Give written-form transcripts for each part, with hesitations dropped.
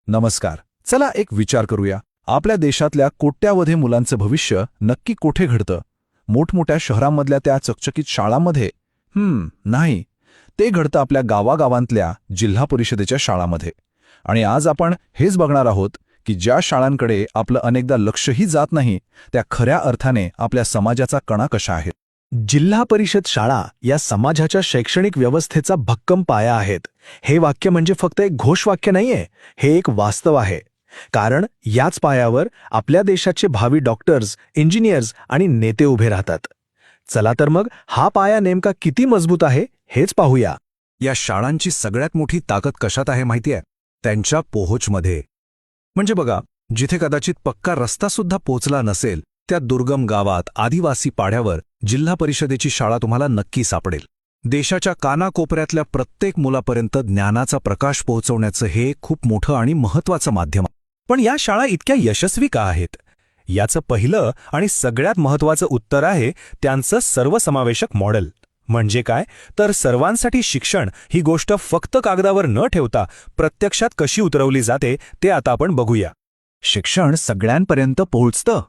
नमस्कार. चला एक विचार करूया. आपल्या देशातल्या कोट्यावधी मुलांचं भविष्य नक्की कोठे घडतं? मोठमोठ्या शहरांमधल्या त्या चकचकीत शाळांमध्ये? नाही. ते घडतं आपल्या गावागावांतल्या जिल्हा परिषदेच्या शाळांमध्ये. आणि आज आपण हेच बघणार आहोत की ज्या शाळांकडे आपलं अनेकदा लक्षही जात नाही, त्या खऱ्या अर्थाने आपल्या समाजाचा कणा कशा आहेत. जिल्हा परिषद शाळा या समाजाच्या शैक्षणिक व्यवस्थेचा भक्कम पाया आहेत. हे वाक्य म्हणजे फक्त एक घोषवाक्य नाहीये, हे एक वास्तव आहे. कारण याच पायावर आपल्या देशाचे भावी डॉक्टर्स, इंजिनियर्स आणि नेते उभे राहतात. चला तर मग हा पाया नेमका किती मजबूत आहे हेच पाहूया. या शाळांची सगळ्यात मोठी ताकद कशात आहे माहितीये? त्यांच्या पोहोचमध्ये. म्हणजे बघा, जिथे कदाचित पक्का रस्तासुद्धा पोचला नसेल, त्या दुर्गम गावात, आदिवासी पाड्यावर जिल्हा परिषदेची शाळा तुम्हाला नक्की सापडेल. देशाच्या कानाकोपऱ्यातल्या प्रत्येक मुलापर्यंत ज्ञानाचा प्रकाश पोहोचवण्याचं हे खूप मोठं आणि महत्त्वाचं माध्यम आहे. पण या शाळा इतक्या यशस्वी का आहेत? याचं पहिलं आणि सगळ्यात महत्त्वाचं उत्तर आहे त्यांचं सर्वसमावेशक मॉडेल. म्हणजे काय तर सर्वांसाठी शिक्षण ही गोष्ट फक्त कागदावर न ठेवता प्रत्यक्षात कशी उतरवली जाते ते आता आपण बघूया. शिक्षण सगळ्यांपर्यंत पोहोचतं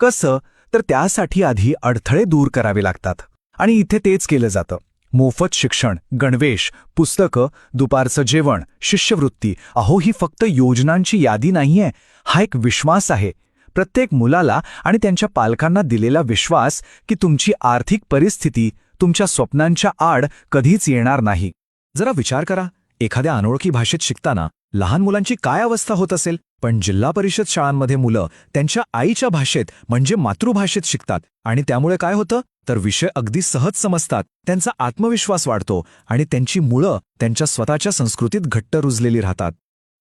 कसं? तर त्यासाठी आधी अडथळे दूर करावे लागतात. आणि इथे तेच केलं जातं. मोफत शिक्षण, गणवेश, पुस्तकं, दुपारचं जेवण, शिष्यवृत्ती. अहो, ही फक्त योजनांची यादी नाहीये, हा एक विश्वास आहे. प्रत्येक मुलाला आणि त्यांच्या पालकांना दिलेला विश्वास की तुमची आर्थिक परिस्थिती तुमच्या स्वप्नांच्या आड कधीच येणार नाही. जरा विचार करा, एखाद्या अनोळखी भाषेत शिकताना लहान मुलांची काय अवस्था होत असेल? पण जिल्हा परिषद शाळांमध्ये मुलं त्यांच्या आईच्या भाषेत म्हणजे मातृभाषेत शिकतात. आणि त्यामुळे काय होतं तर विषय अगदी सहज समजतात, त्यांचा आत्मविश्वास वाढतो आणि त्यांची मुळं त्यांच्या स्वतःच्या संस्कृतीत घट्ट रुजलेली राहतात.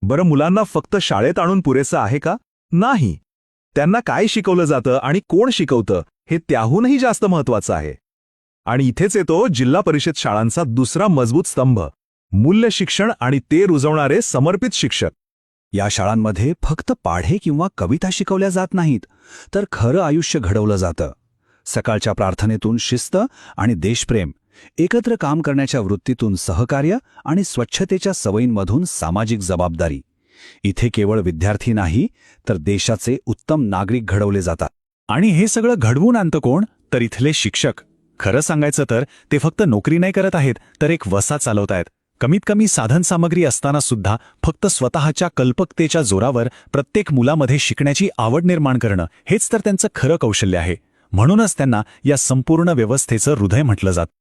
बरं, मुलांना फक्त शाळेत आणून पुरेसं आहे का? नाही. त्यांना काय शिकवलं जातं आणि कोण शिकवतं हे त्याहूनही जास्त महत्त्वाचं आहे. आणि इथेच येतो जिल्हा परिषद शाळांचा दुसरा मजबूत स्तंभ, मूल्य शिक्षण आणि ते रुजवणारे समर्पित शिक्षक. या शाळांमध्ये फक्त पाढे किंवा कविता शिकवल्या जात नाहीत, तर खरं आयुष्य घडवलं जातं. सकाळच्या प्रार्थनेतून शिस्त आणि देशप्रेम, एकत्र काम करण्याच्या वृत्तीतून सहकार्य आणि स्वच्छतेच्या सवयींमधून सामाजिक जबाबदारी. इथे केवळ विद्यार्थी नाही, तर देशाचे उत्तम नागरिक घडवले जातात. आणि हे सगळं घडवून आणतं कोण? तर इथले शिक्षक. खरं सांगायचं तर ते फक्त नोकरी नाही करत आहेत, तर एक वसा चालवत आहेत. कमीत कमी साधनसामग्री असताना सुद्धा फक्त स्वतःच्या कल्पकतेच्या जोरावर प्रत्येक मुलामध्ये शिकण्याची आवड निर्माण करणं हेच तर त्यांचं खरं कौशल्य आहे. म्हणूनच त्यांना या संपूर्ण व्यवस्थेचं हृदय म्हटलं जातं.